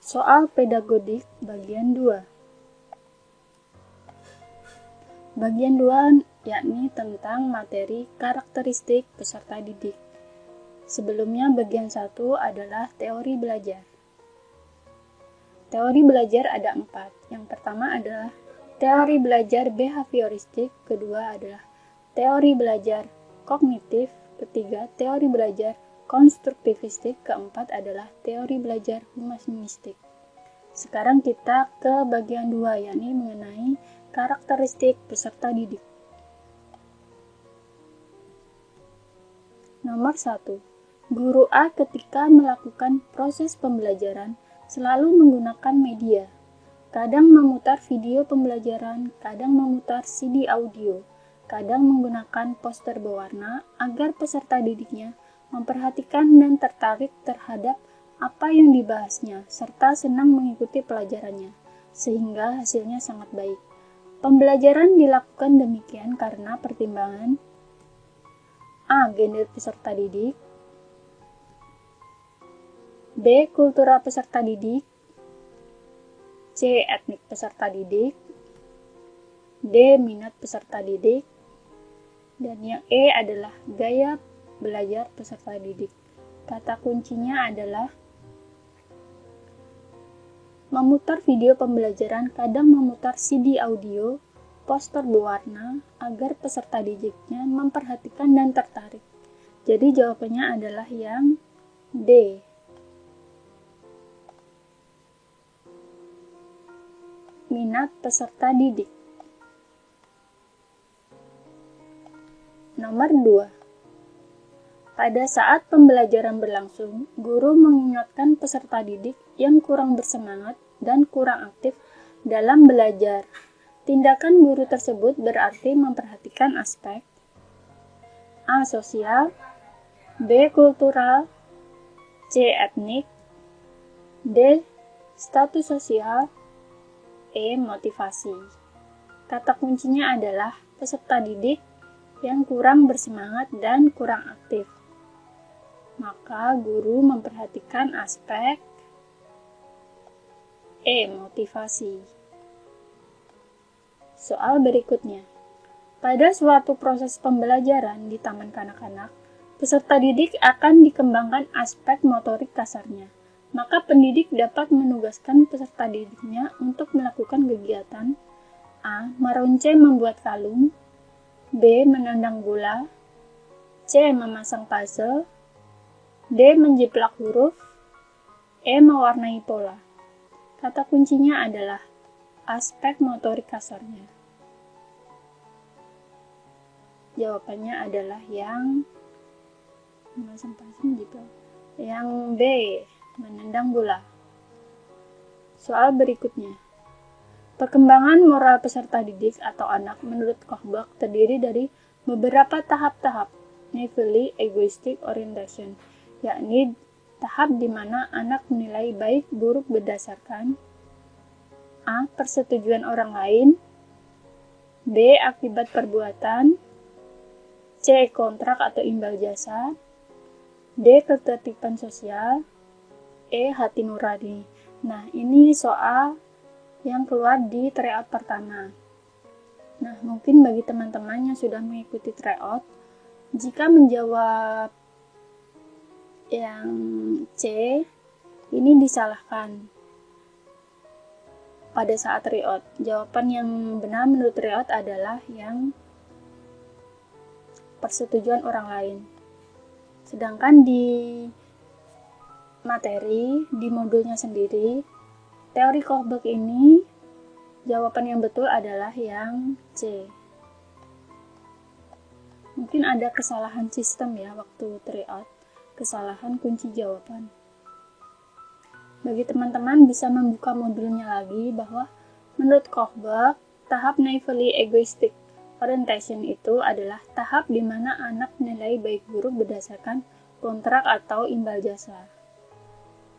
Soal pedagodik bagian 2. Bagian 2 yakni tentang materi karakteristik peserta didik. Sebelumnya bagian 1 adalah teori belajar. Teori belajar ada 4. Yang pertama adalah teori belajar behavioristik, kedua adalah teori belajar kognitif, ketiga teori belajar konstruktivistik, keempat adalah teori belajar humanistik. Sekarang kita ke bagian 2, yakni mengenai karakteristik peserta didik. Nomor 1. Guru A ketika melakukan proses pembelajaran selalu menggunakan media. Kadang memutar video pembelajaran, kadang memutar CD audio, kadang menggunakan poster berwarna agar peserta didiknya memperhatikan dan tertarik terhadap apa yang dibahasnya, serta senang mengikuti pelajarannya, sehingga hasilnya sangat baik. Pembelajaran dilakukan demikian karena pertimbangan A. Gender peserta didik, B. Kultural peserta didik, C. Etnik peserta didik, D. Minat peserta didik, dan yang E adalah gaya belajar peserta didik. Kata kuncinya adalah memutar video pembelajaran, kadang memutar CD audio, poster berwarna agar peserta didiknya memperhatikan dan tertarik. Jadi jawabannya adalah yang D. Minat peserta didik. Nomor 2. Pada saat pembelajaran berlangsung, guru mengingatkan peserta didik yang kurang bersemangat dan kurang aktif dalam belajar. Tindakan guru tersebut berarti memperhatikan aspek A. Sosial, B. Kultural, C. Etnik, D. Status sosial, E. Motivasi. Kata kuncinya adalah peserta didik yang kurang bersemangat dan kurang aktif. Maka guru memperhatikan aspek E. Motivasi. Soal berikutnya. Pada suatu proses pembelajaran di taman kanak-kanak, peserta didik akan dikembangkan aspek motorik kasarnya. Maka pendidik dapat menugaskan peserta didiknya untuk melakukan kegiatan A. Meronceng membuat kalung, B. Menendang bola, C. Memasang puzzle, D. Menjiplak huruf, E. Mewarnai pola. Kata kuncinya adalah aspek motorik kasarnya. Jawabannya adalah yang memasang puzzle, menjiplak. Yang B. Menendang bola. Soal berikutnya. Perkembangan moral peserta didik atau anak menurut Kohlberg terdiri dari beberapa tahap-tahap naively egoistic orientation, yakni tahap di mana anak menilai baik buruk berdasarkan A. Persetujuan orang lain, B. Akibat perbuatan, C. Kontrak atau imbal jasa, D. Ketertiban sosial, E. Hati nurani. Nah, ini soal yang keluar di tryout pertama. Nah, mungkin bagi teman-teman yang sudah mengikuti tryout, jika menjawab yang C, ini disalahkan pada saat tryout. Jawaban yang benar menurut tryout adalah yang persetujuan orang lain. Sedangkan di materi, di modulnya sendiri, teori Kohlberg ini, jawaban yang betul adalah yang C. Mungkin ada kesalahan sistem ya waktu tryout, kesalahan kunci jawaban. Bagi teman-teman bisa membuka modulnya lagi bahwa menurut Kohlberg, tahap naively egoistic orientation itu adalah tahap di mana anak menilai baik buruk berdasarkan kontrak atau imbal jasa.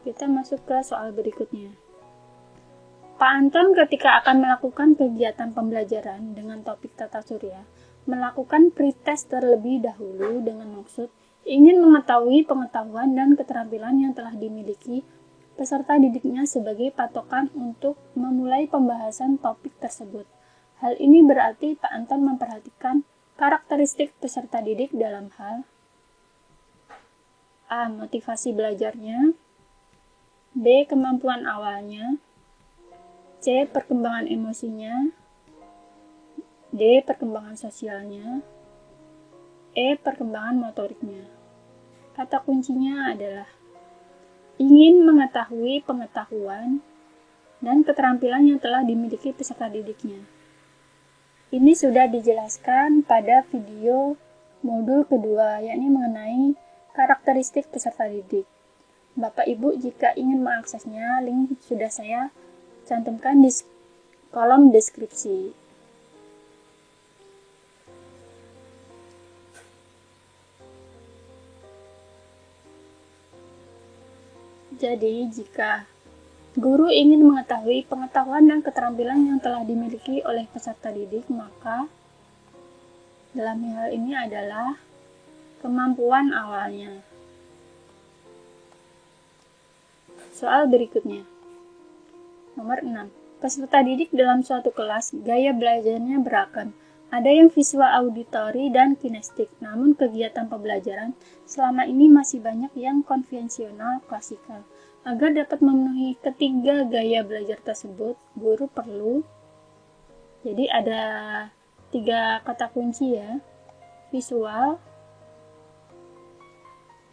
Kita masuk ke soal berikutnya. Pak Anton ketika akan melakukan kegiatan pembelajaran dengan topik tata surya, melakukan pretest terlebih dahulu dengan maksud ingin mengetahui pengetahuan dan keterampilan yang telah dimiliki peserta didiknya sebagai patokan untuk memulai pembahasan topik tersebut. Hal ini berarti Pak Anton memperhatikan karakteristik peserta didik dalam hal A. Motivasi belajarnya, B. Kemampuan awalnya, C. Perkembangan emosinya, D. Perkembangan sosialnya, E. Perkembangan motoriknya. Kata kuncinya adalah ingin mengetahui pengetahuan dan keterampilan yang telah dimiliki peserta didiknya. Ini sudah dijelaskan pada video modul kedua, yakni mengenai karakteristik peserta didik. Bapak Ibu jika ingin mengaksesnya, link sudah saya cantumkan di kolom deskripsi. Jadi, jika guru ingin mengetahui pengetahuan dan keterampilan yang telah dimiliki oleh peserta didik, maka dalam hal ini adalah kemampuan awalnya. Soal berikutnya. Nomor 6. Peserta didik dalam suatu kelas, gaya belajarnya beragam. Ada yang visual, auditori, dan kinestik. Namun kegiatan pembelajaran selama ini masih banyak yang konvensional, klasikal. Agar dapat memenuhi ketiga gaya belajar tersebut, guru perlu, jadi ada 3 kata kunci ya, visual,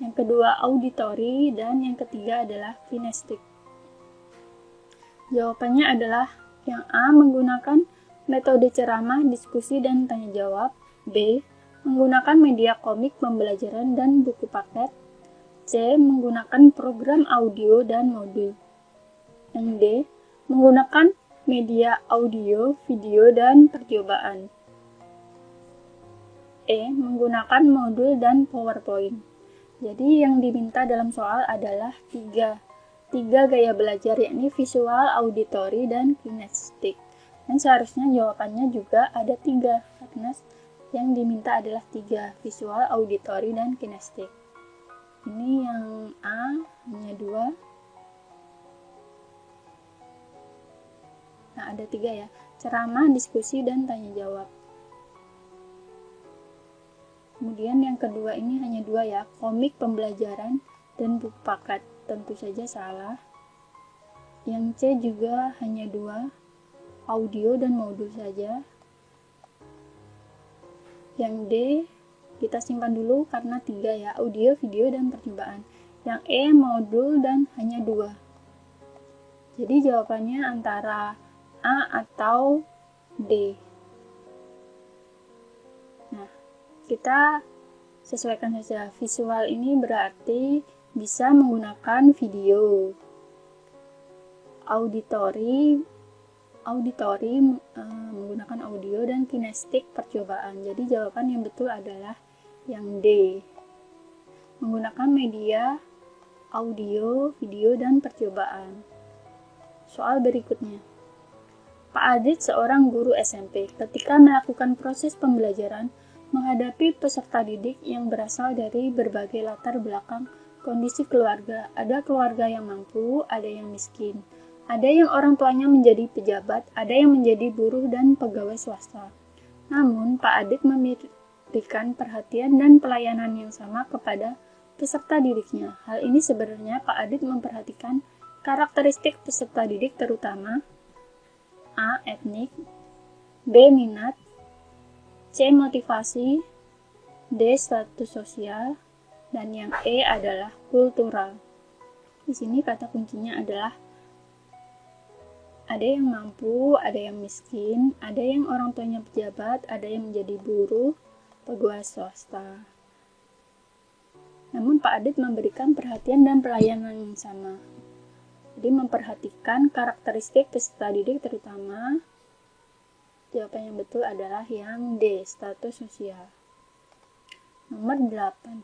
yang kedua auditori, dan yang ketiga adalah kinestik. Jawabannya adalah yang A. Menggunakan metode ceramah, diskusi, dan tanya jawab, B. Menggunakan media komik, pembelajaran, dan buku paket, C. Menggunakan program audio dan modul. Yang D. Menggunakan media audio, video, dan percobaan. E. Menggunakan modul dan PowerPoint. Jadi yang diminta dalam soal adalah tiga gaya belajar, yakni visual, auditori, dan kinestik. Dan seharusnya jawabannya juga ada 3, karena yang diminta adalah 3, visual, auditori, dan kinestik. Ini yang A hanya 2. Nah, ada 3 ya. Ceramah, diskusi, dan tanya jawab. Kemudian yang kedua ini hanya 2 ya. Komik, pembelajaran, dan buku paket. Tentu saja salah. Yang C juga hanya 2. Audio dan modul saja. Yang D kita simpan dulu karena 3 ya, audio, video, dan percobaan. Yang E, modul, dan hanya 2. Jadi jawabannya antara A atau D. Nah, kita sesuaikan saja. Visual ini berarti bisa menggunakan video. Auditori menggunakan audio, dan kinestik percobaan. Jadi jawaban yang betul adalah yang D. Menggunakan media audio, video, dan percobaan. Soal berikutnya. Pak Adit seorang guru SMP ketika melakukan proses pembelajaran menghadapi peserta didik yang berasal dari berbagai latar belakang kondisi keluarga. Ada keluarga yang mampu, ada yang miskin. Ada yang orang tuanya menjadi pejabat, ada yang menjadi buruh dan pegawai swasta. Namun, Pak Adit memberikan perhatian dan pelayanan yang sama kepada peserta didiknya. Hal ini sebenarnya Pak Adit memperhatikan karakteristik peserta didik terutama A. Etnik, B. Minat, C. Motivasi, D. Status sosial, dan yang E adalah kultural. Di sini kata kuncinya adalah ada yang mampu, ada yang miskin, ada yang orang tuanya pejabat, ada yang menjadi buruh, pegawai swasta. Namun Pak Adit memberikan perhatian dan pelayanan yang sama. Jadi memperhatikan karakteristik peserta didik terutama. Jawaban yang betul adalah yang D, status sosial. Nomor 8.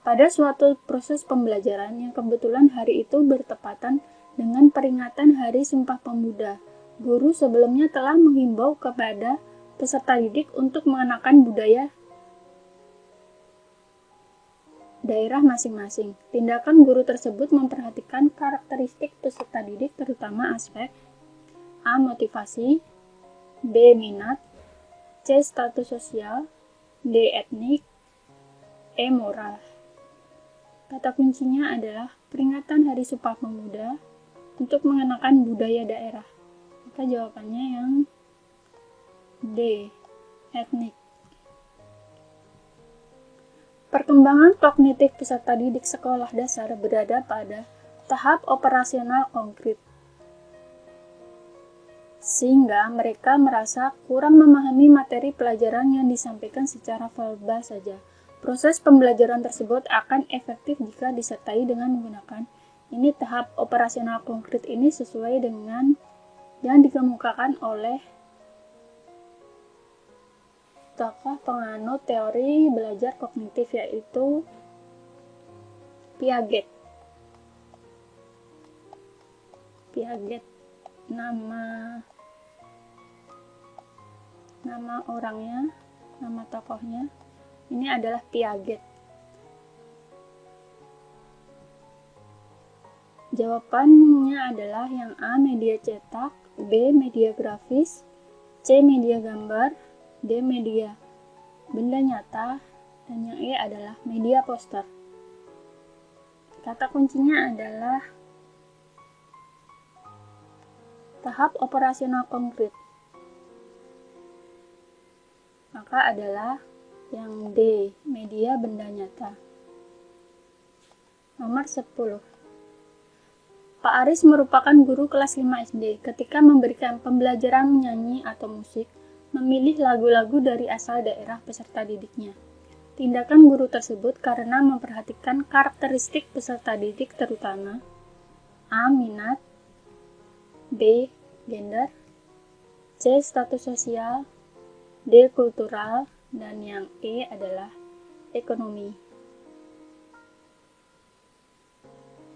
Pada suatu proses pembelajaran yang kebetulan hari itu bertepatan dengan peringatan Hari Sumpah Pemuda, guru sebelumnya telah menghimbau kepada peserta didik untuk mengenakan budaya daerah masing-masing. Tindakan guru tersebut memperhatikan karakteristik peserta didik, terutama aspek A. Motivasi, B. Minat, C. Status sosial, D. Etnik, E. Moral. Kata kuncinya adalah peringatan Hari Sumpah Pemuda untuk mengenakan budaya daerah. Maka jawabannya yang D. Etnik. Perkembangan kognitif peserta didik sekolah dasar berada pada tahap operasional konkret, sehingga mereka merasa kurang memahami materi pelajaran yang disampaikan secara verbal saja. Proses pembelajaran tersebut akan efektif jika disertai dengan menggunakan ini tahap operasional konkret ini sesuai dengan yang dikemukakan oleh tokoh penganut teori belajar kognitif, yaitu Piaget. Nama orangnya, nama tokohnya ini adalah Piaget. Jawabannya adalah yang A. Media cetak, B. Media grafis, C. Media gambar, D. Media benda nyata, dan yang E adalah media poster. Kata kuncinya adalah tahap operasional konkret. Maka adalah yang D. Media benda nyata. Nomor 10. Pak Aris merupakan guru kelas 5 SD. Ketika memberikan pembelajaran menyanyi atau musik, memilih lagu-lagu dari asal daerah peserta didiknya. Tindakan guru tersebut karena memperhatikan karakteristik peserta didik, terutama A. Minat, B. Gender, C. Status sosial, D. Kultural, dan yang E adalah ekonomi.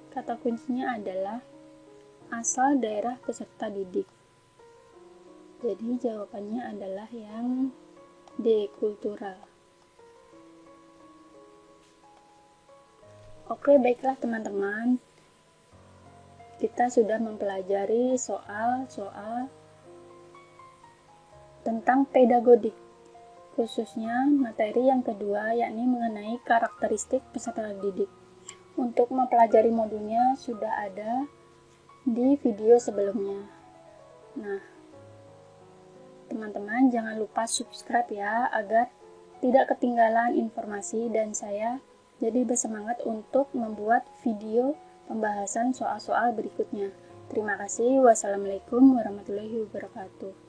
Kata kuncinya adalah asal daerah peserta didik. Jadi jawabannya adalah yang D. Kultural. Oke, baiklah teman-teman. Kita sudah mempelajari soal-soal tentang pedagodik, khususnya materi yang kedua, yakni mengenai karakteristik peserta didik. Untuk mempelajari modulnya sudah ada di video sebelumnya. Nah, teman-teman jangan lupa subscribe ya, agar tidak ketinggalan informasi dan saya jadi bersemangat untuk membuat video pembahasan soal-soal berikutnya. Terima kasih. Wassalamualaikum warahmatullahi wabarakatuh.